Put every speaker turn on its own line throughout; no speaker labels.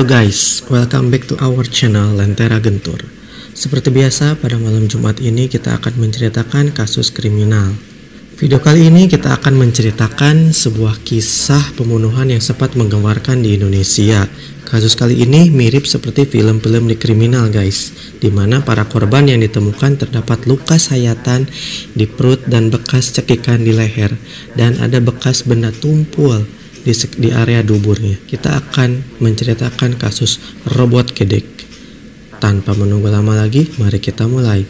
Halo guys, welcome back to our channel Lentera Gentur. Seperti biasa, pada malam Jumat ini kita akan menceritakan kasus kriminal. Video kali ini kita akan menceritakan sebuah kisah pembunuhan yang sempat menggemarkan di Indonesia. Kasus kali ini mirip seperti film-film di kriminal guys, di mana para korban yang ditemukan terdapat luka sayatan di perut dan bekas cekikan di leher, dan ada bekas benda tumpul di area duburnya. Kita akan menceritakan kasus robot gedek. Tanpa menunggu lama lagi, mari kita mulai.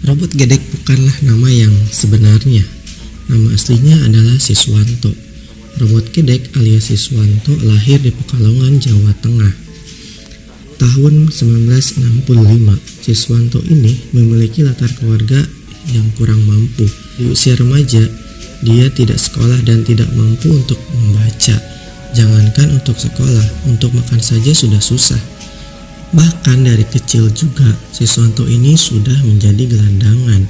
Robot gedek bukanlah nama yang sebenarnya. Nama aslinya adalah Siswanto. Robot gedek alias Siswanto lahir di Pekalongan, Jawa Tengah. Tahun 1965, Siswanto ini memiliki latar keluarga yang kurang mampu. Di usia remaja, dia tidak sekolah dan tidak mampu untuk membaca. Jangankan untuk sekolah, untuk makan saja sudah susah. Bahkan dari kecil juga, Siswanto ini sudah menjadi gelandangan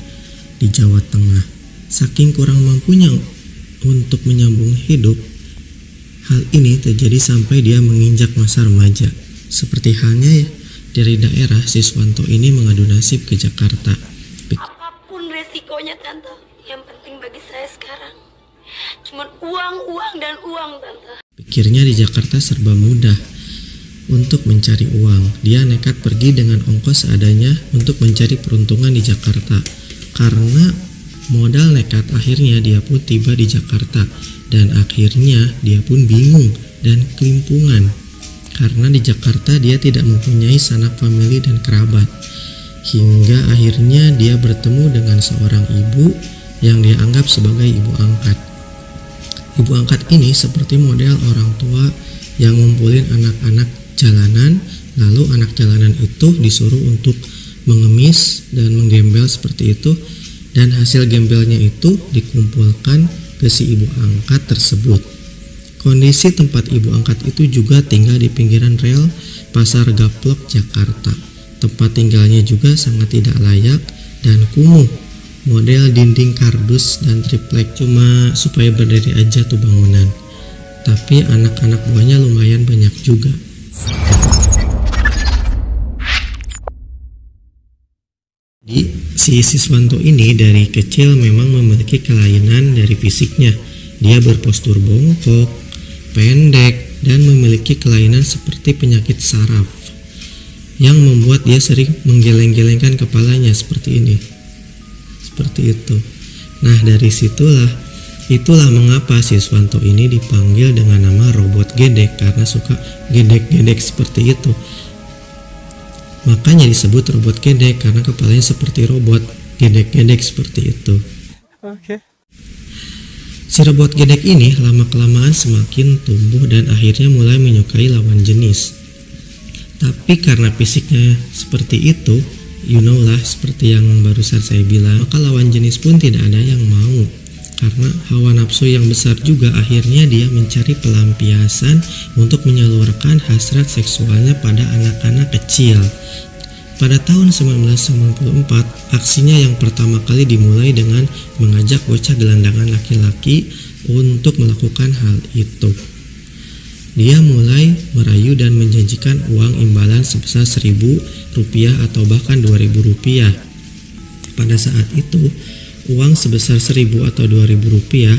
di Jawa Tengah. Saking kurang mampunya untuk menyambung hidup, hal ini terjadi sampai dia menginjak masa remaja. Seperti halnya dari daerah, Siswanto ini mengadu nasib ke Jakarta.
Apapun resikonya tante, yang penting bagi saya sekarang cuma uang dan uang tante.
Pikirnya di Jakarta serba mudah untuk mencari uang. Dia nekat pergi dengan ongkos seadanya untuk mencari peruntungan di Jakarta. Karena modal nekat, akhirnya dia pun tiba di Jakarta. Dan akhirnya dia pun bingung dan kelimpungan. Karena di Jakarta dia tidak mempunyai sanak famili dan kerabat. Hingga akhirnya dia bertemu dengan seorang ibu yang dia anggap sebagai ibu angkat. Ibu angkat ini seperti model orang tua yang ngumpulin anak-anak jalanan, lalu anak jalanan itu disuruh untuk mengemis dan menggembel seperti itu, dan hasil gembelnya itu dikumpulkan ke si ibu angkat tersebut. Kondisi tempat ibu angkat itu juga tinggal di pinggiran rel Pasar Gaplok, Jakarta. Tempat tinggalnya juga sangat tidak layak dan kumuh, model dinding kardus dan triplek, cuma supaya berdiri aja tuh bangunan. Tapi anak-anak buahnya lumayan banyak juga. Si Siswanto ini dari kecil memang memiliki kelainan dari fisiknya. Dia berpostur bongkok, pendek, dan memiliki kelainan seperti penyakit saraf yang membuat dia sering menggeleng-gelengkan kepalanya seperti ini. Seperti itu. Nah, dari itulah mengapa Siswanto ini dipanggil dengan nama robot gedek, karena suka gedek-gedek seperti itu. Makanya disebut robot gedek karena kepalanya seperti robot, gedek-gedek seperti itu. Oke. Si robot gedek ini lama-kelamaan semakin tumbuh dan akhirnya mulai menyukai lawan jenis. Tapi karena fisiknya seperti itu, seperti yang barusan saya bilang, maka lawan jenis pun tidak ada yang mau. Karena hawa nafsu yang besar juga, akhirnya dia mencari pelampiasan untuk menyalurkan hasrat seksualnya pada anak-anak kecil. Pada tahun 1994, aksinya yang pertama kali dimulai dengan mengajak bocah gelandangan laki-laki untuk melakukan hal itu. Dia mulai merayu dan menjanjikan uang imbalan sebesar Rp1.000 atau bahkan Rp2.000. Pada saat itu, uang sebesar Rp1.000 atau Rp2.000,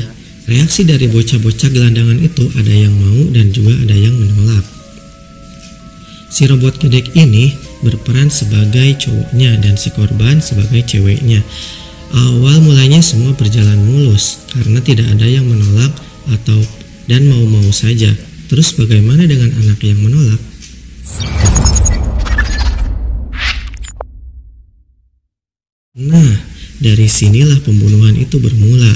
reaksi dari bocah-bocah gelandangan itu ada yang mau dan juga ada yang menolak. Si robot gedek ini berperan sebagai cowoknya dan si korban sebagai ceweknya. Awal mulanya semua berjalan mulus karena tidak ada yang menolak dan mau-mau saja. Terus bagaimana dengan anak yang menolak? Nah, dari sinilah pembunuhan itu bermula.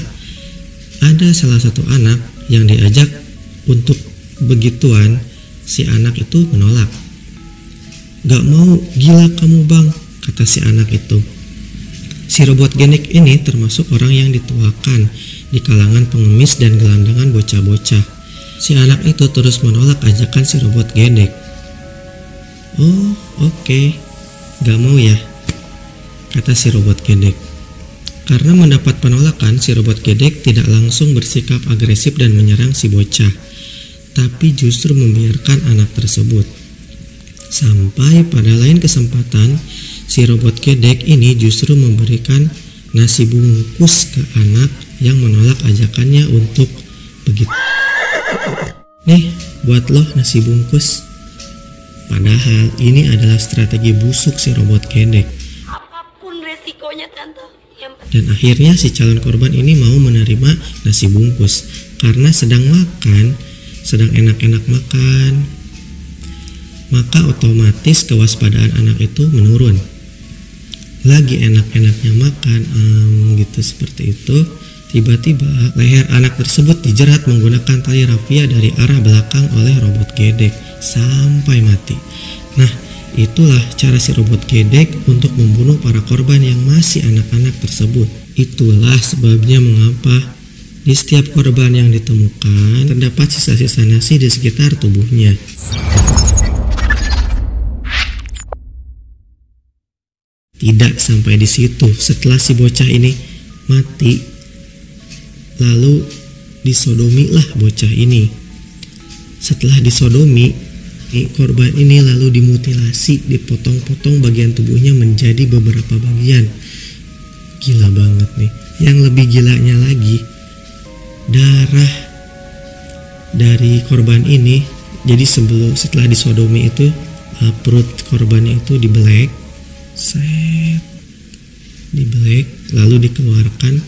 Ada salah satu anak yang diajak untuk begituan, si anak itu menolak. "Gak mau, gila kamu bang," kata si anak itu. Si robot gedek ini termasuk orang yang dituakan. di kalangan pengemis dan gelandangan bocah-bocah. Si anak itu terus menolak ajakan si robot gedek. "Oh, oke. Gak mau ya?" kata si robot gedek. Karena mendapat penolakan, si robot gedek tidak langsung bersikap agresif dan menyerang si bocah, tapi justru membiarkan anak tersebut. Sampai pada lain kesempatan, si robot gedek ini justru memberikan nasi bungkus ke anak yang menolak ajakannya untuk begitu. "Nih, buat lo nasi bungkus." Padahal ini adalah strategi busuk si robot gedek.
Apapun resikonya tante.
Dan akhirnya si calon korban ini mau menerima nasi bungkus karena sedang enak-enak makan. Maka otomatis kewaspadaan anak itu menurun. Lagi enak-enaknya makan, gitu seperti itu. Tiba-tiba leher anak tersebut dijerat menggunakan tali rafia dari arah belakang oleh robot gedek sampai mati. Nah, itulah cara si robot gedek untuk membunuh para korban yang masih anak-anak tersebut. Itulah sebabnya mengapa di setiap korban yang ditemukan terdapat sisa-sisa nasi di sekitar tubuhnya. Tidak sampai di situ, setelah si bocah ini mati, lalu disodomilah bocah ini. Setelah disodomi, korban ini lalu dimutilasi, dipotong-potong bagian tubuhnya menjadi beberapa bagian. Gila banget nih. Yang lebih gilanya lagi, darah dari korban ini, jadi setelah disodomi itu, perut korbannya itu dibelek, lalu dikeluarkan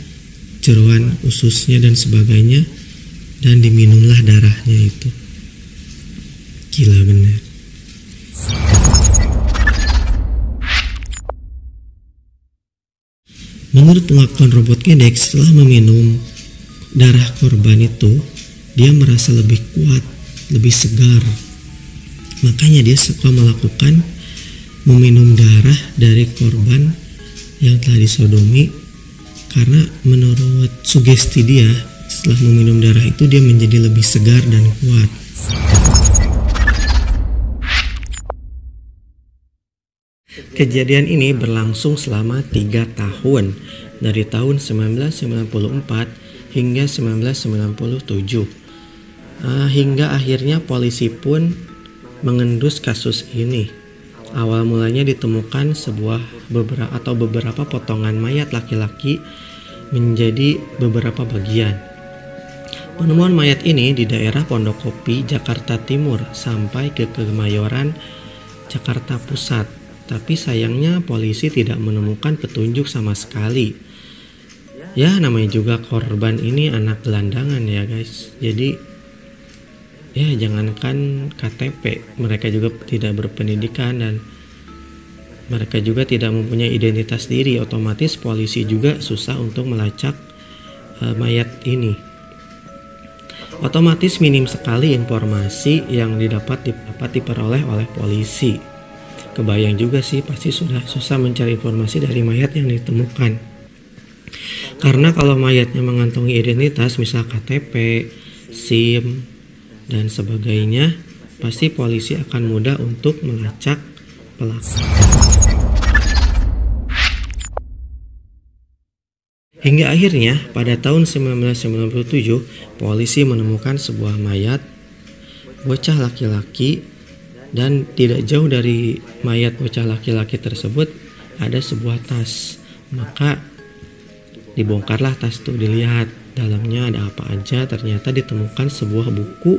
jeroan ususnya dan sebagainya, dan diminumlah darahnya itu. Gila bener. Menurut pengakuan robot gedek, setelah meminum darah korban itu, dia merasa lebih kuat, lebih segar. Makanya dia suka meminum darah dari korban yang telah disodomi, karena menurut sugesti dia, setelah meminum darah itu dia menjadi lebih segar dan kuat. Kejadian ini berlangsung selama 3 tahun, dari tahun 1994 hingga 1997. Hingga akhirnya polisi pun mengendus kasus ini. Awal mulanya ditemukan beberapa potongan mayat laki-laki menjadi beberapa bagian. Penemuan mayat ini di daerah Pondokopi, Jakarta Timur sampai ke Kemayoran, Jakarta Pusat. Tapi sayangnya polisi tidak menemukan petunjuk sama sekali. Ya, namanya juga korban ini anak gelandangan ya guys. Jadi ya jangankan KTP, mereka juga tidak berpendidikan dan mereka juga tidak mempunyai identitas diri. Otomatis polisi juga susah untuk melacak mayat ini. Otomatis minim sekali informasi yang dapat diperoleh oleh polisi. Kebayang juga sih, pasti sudah susah mencari informasi dari mayat yang ditemukan. Karena kalau mayatnya mengantongi identitas, misal KTP, SIM, dan sebagainya, pasti polisi akan mudah untuk melacak pelaku. Hingga akhirnya pada tahun 1997, polisi menemukan sebuah mayat bocah laki-laki, dan tidak jauh dari mayat bocah laki-laki tersebut ada sebuah tas. Maka dibongkarlah tas itu, dilihat dalamnya ada apa aja. Ternyata ditemukan sebuah buku,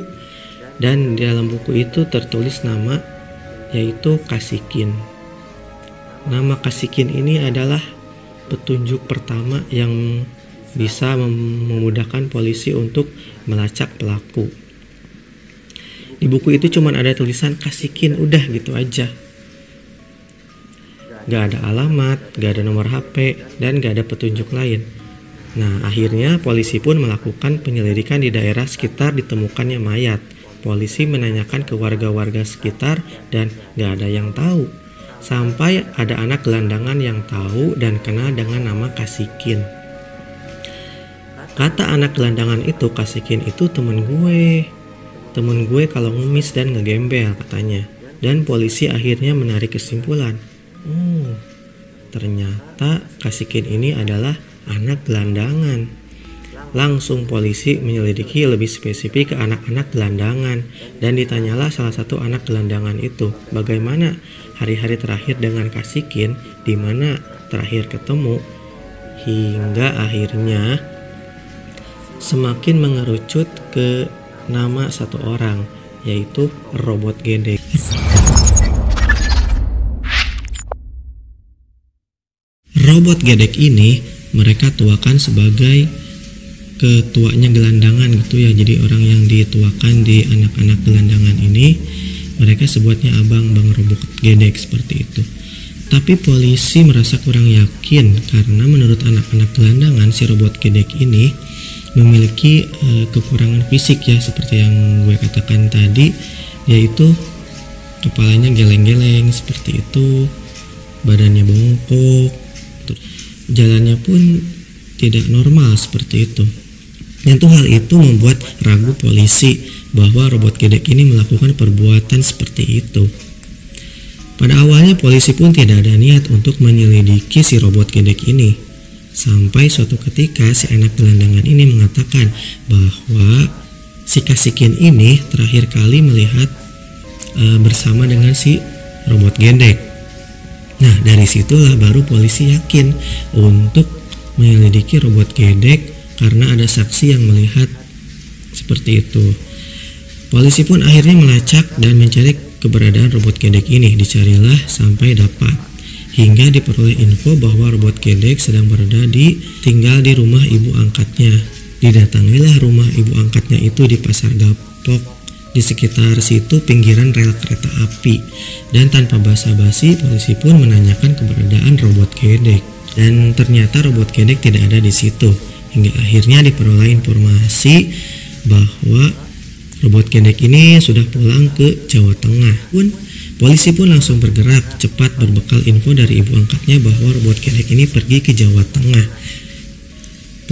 dan di dalam buku itu tertulis nama, yaitu Kasikin. Nama Kasikin ini adalah petunjuk pertama yang bisa memudahkan polisi untuk melacak pelaku. Di buku itu cuma ada tulisan Kasikin, udah gitu aja. Gak ada alamat, gak ada nomor HP, dan gak ada petunjuk lain. Nah, akhirnya polisi pun melakukan penyelidikan di daerah sekitar ditemukannya mayat. Polisi menanyakan ke warga-warga sekitar dan gak ada yang tahu. Sampai ada anak gelandangan yang tahu dan kenal dengan nama Kasikin. Kata anak gelandangan itu, Kasikin itu temen gue kalau ngemis dan ngegembel katanya. Dan polisi akhirnya menarik kesimpulan, oh ternyata Kasikin ini adalah anak gelandangan. Langsung polisi menyelidiki lebih spesifik ke anak-anak gelandangan, dan ditanyalah salah satu anak gelandangan itu bagaimana hari-hari terakhir dengan Kasikin, di mana terakhir ketemu, hingga akhirnya semakin mengerucut ke nama satu orang, yaitu Robot Gedek. Robot Gedek ini mereka tuakan sebagai ketuanya gelandangan gitu ya. Jadi orang yang dituakan di anak-anak gelandangan ini mereka sebutnya abang Bang Robot Gedek seperti itu. Tapi polisi merasa kurang yakin karena menurut anak-anak gelandangan si Robot Gedek ini memiliki kekurangan fisik ya, seperti yang gue katakan tadi, yaitu kepalanya geleng-geleng seperti itu, badannya bongkok, jalannya pun tidak normal seperti itu. Tentu hal itu membuat ragu polisi bahwa Robot Gedek ini melakukan perbuatan seperti itu. Pada awalnya polisi pun tidak ada niat untuk menyelidiki si Robot Gedek ini. Sampai suatu ketika si anak gelandangan ini mengatakan bahwa si Kasikin ini terakhir kali melihat bersama dengan si Robot Gedek. Nah, dari situlah baru polisi yakin untuk menyelidiki Robot Gedek karena ada saksi yang melihat seperti itu. Polisi pun akhirnya melacak dan mencari keberadaan Robot Gedek ini. Dicarilah sampai dapat, hingga diperoleh info bahwa Robot Gedek sedang tinggal di rumah ibu angkatnya. Didatangilah rumah ibu angkatnya itu di Pasar Gapok, di sekitar situ pinggiran rel kereta api. Dan tanpa basa-basi polisi pun menanyakan keberadaan Robot Gedek. Dan ternyata Robot Gedek tidak ada di situ. Hingga akhirnya diperoleh informasi bahwa Robot Gedek ini sudah pulang ke Jawa Tengah. Polisi pun langsung bergerak cepat berbekal info dari ibu angkatnya bahwa Robot Gedek ini pergi ke Jawa Tengah.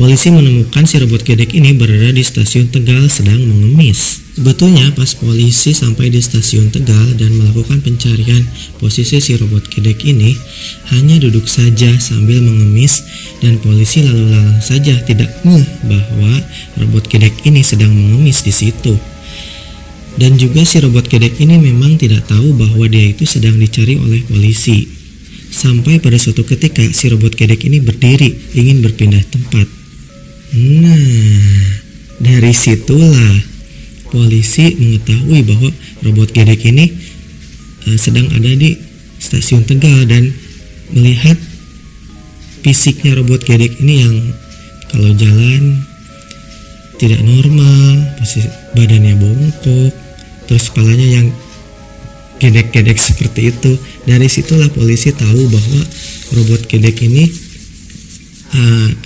Polisi menemukan si Robot Gedek ini berada di stasiun Tegal sedang mengemis. Sebetulnya pas polisi sampai di stasiun Tegal dan melakukan pencarian, posisi si Robot Gedek ini hanya duduk saja sambil mengemis, dan polisi lalu lalang saja tidak ngeh bahwa Robot Gedek ini sedang mengemis di situ. Dan juga si Robot Gedek ini memang tidak tahu bahwa dia itu sedang dicari oleh polisi. Sampai pada suatu ketika si Robot Gedek ini berdiri ingin berpindah tempat. Nah, dari situlah polisi mengetahui bahwa Robot Gedek ini sedang ada di stasiun Tegal, dan melihat fisiknya Robot Gedek ini yang kalau jalan tidak normal, badannya bongkok, terus kepalanya yang gedek-gedek seperti itu. Dari situlah polisi tahu bahwa Robot Gedek ini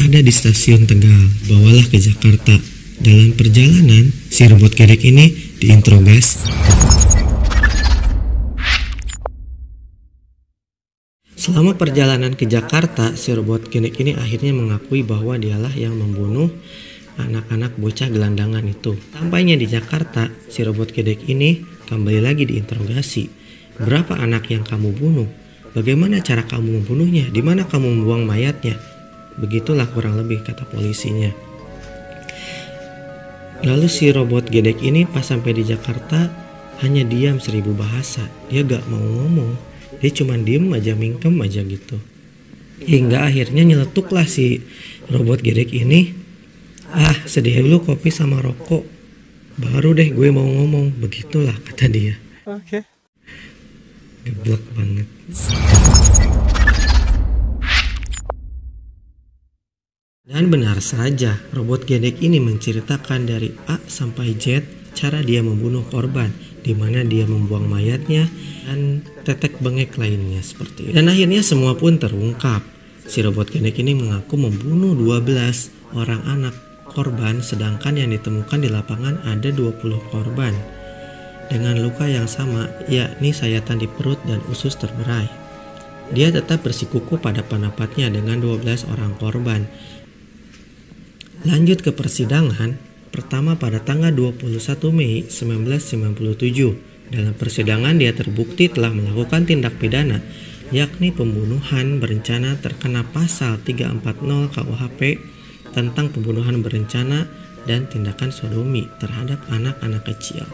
ada di stasiun Tegal. Bawalah ke Jakarta. Dalam perjalanan, si Robot Gedek ini diinterogasi. Selama perjalanan ke Jakarta, si Robot Gedek ini akhirnya mengakui bahwa dialah yang membunuh anak-anak bocah gelandangan itu. Sampainya di Jakarta, si Robot Gedek ini kembali lagi diinterogasi. Berapa anak yang kamu bunuh? Bagaimana cara kamu membunuhnya? Di mana kamu membuang mayatnya? Begitulah kurang lebih kata polisinya. Lalu si Robot Gedek ini pas sampai di Jakarta hanya diam 1000 bahasa. Dia gak mau ngomong. Dia cuma diem aja, mingkem aja gitu. Hingga akhirnya nyeletuklah si Robot Gedek ini. Sedih dulu kopi sama rokok, baru deh gue mau ngomong. Begitulah kata dia. Oke. Geblek banget. Dan benar saja, Robot Gedek ini menceritakan dari A sampai Z cara dia membunuh korban, di mana dia membuang mayatnya dan tetek bengek lainnya seperti itu. Dan akhirnya semua pun terungkap. Si Robot Gedek ini mengaku membunuh 12 orang anak korban, sedangkan yang ditemukan di lapangan ada 20 korban dengan luka yang sama, yakni sayatan di perut dan usus terberai. Dia tetap bersikukuh pada pendapatnya dengan 12 orang korban. Lanjut ke persidangan, pertama pada tanggal 21 Mei 1997. Dalam persidangan dia terbukti telah melakukan tindak pidana, yakni pembunuhan berencana terkena pasal 340 KUHP tentang pembunuhan berencana dan tindakan sodomi terhadap anak-anak kecil.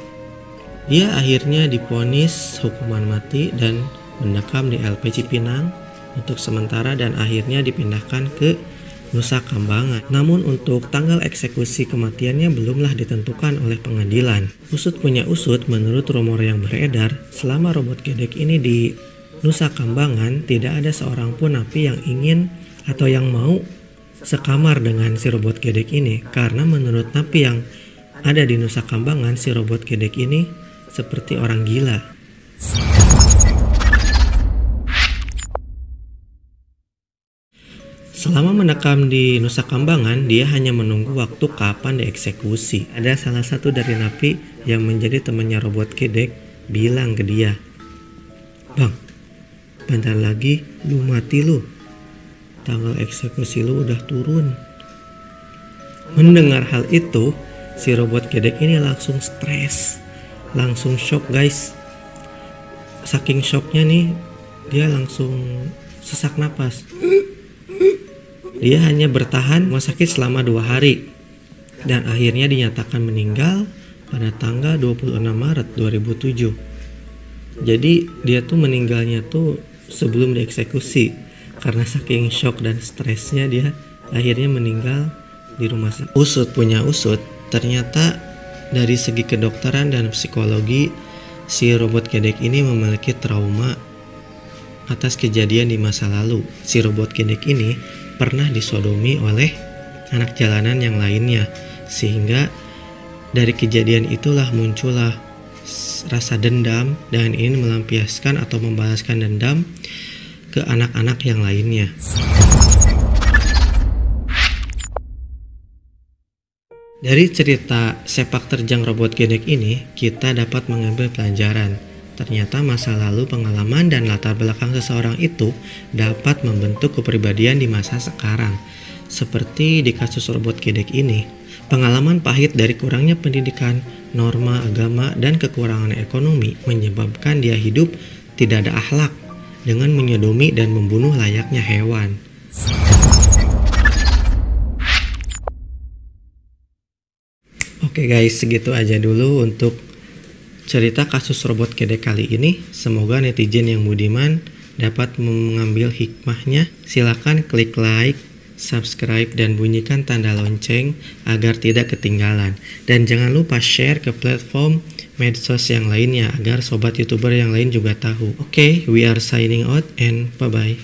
Dia akhirnya divonis hukuman mati dan mendekam di LP Cipinang untuk sementara dan akhirnya dipindahkan ke Nusa Kambangan. Namun untuk tanggal eksekusi kematiannya belumlah ditentukan oleh pengadilan. Usut punya usut, menurut rumor yang beredar, selama robot gedek ini di Nusa Kambangan tidak ada seorang pun napi yang ingin atau yang mau sekamar dengan si robot gedek ini, karena menurut napi yang ada di Nusa Kambangan, si robot gedek ini seperti orang gila. Selama mendekam di Nusa Kambangan, dia hanya menunggu waktu kapan dieksekusi. Ada salah satu dari napi yang menjadi temannya robot gedek bilang ke dia, "Bang, bentar lagi lu mati lu. Tanggal eksekusi lu udah turun." Mendengar hal itu, si robot gedek ini langsung stres, langsung shock guys. Saking shocknya nih, dia langsung sesak napas. Dia hanya bertahan rumah sakit selama 2 hari dan akhirnya dinyatakan meninggal pada tanggal 26 Maret 2007. Jadi dia tuh meninggalnya tuh sebelum dieksekusi karena saking shock dan stresnya dia akhirnya meninggal di rumah sakit. Usut punya usut, ternyata dari segi kedokteran dan psikologi si robot gedek ini memiliki trauma atas kejadian di masa lalu. Si robot gedek ini pernah disodomi oleh anak jalanan yang lainnya, sehingga dari kejadian itulah muncullah rasa dendam dan ingin melampiaskan atau membalaskan dendam ke anak-anak yang lainnya. Dari cerita sepak terjang robot gedek ini, kita dapat mengambil pelajaran. Ternyata masa lalu, pengalaman, dan latar belakang seseorang itu dapat membentuk kepribadian di masa sekarang. Seperti di kasus robot gedek ini, pengalaman pahit dari kurangnya pendidikan, norma agama, dan kekurangan ekonomi menyebabkan dia hidup tidak ada akhlak dengan menyodomi dan membunuh layaknya hewan. Oke guys, segitu aja dulu untuk cerita kasus robot gedek kali ini. Semoga netizen yang budiman dapat mengambil hikmahnya. Silakan klik like, subscribe, dan bunyikan tanda lonceng agar tidak ketinggalan. Dan jangan lupa share ke platform medsos yang lainnya agar sobat YouTuber yang lain juga tahu. Oke, we are signing out and bye-bye.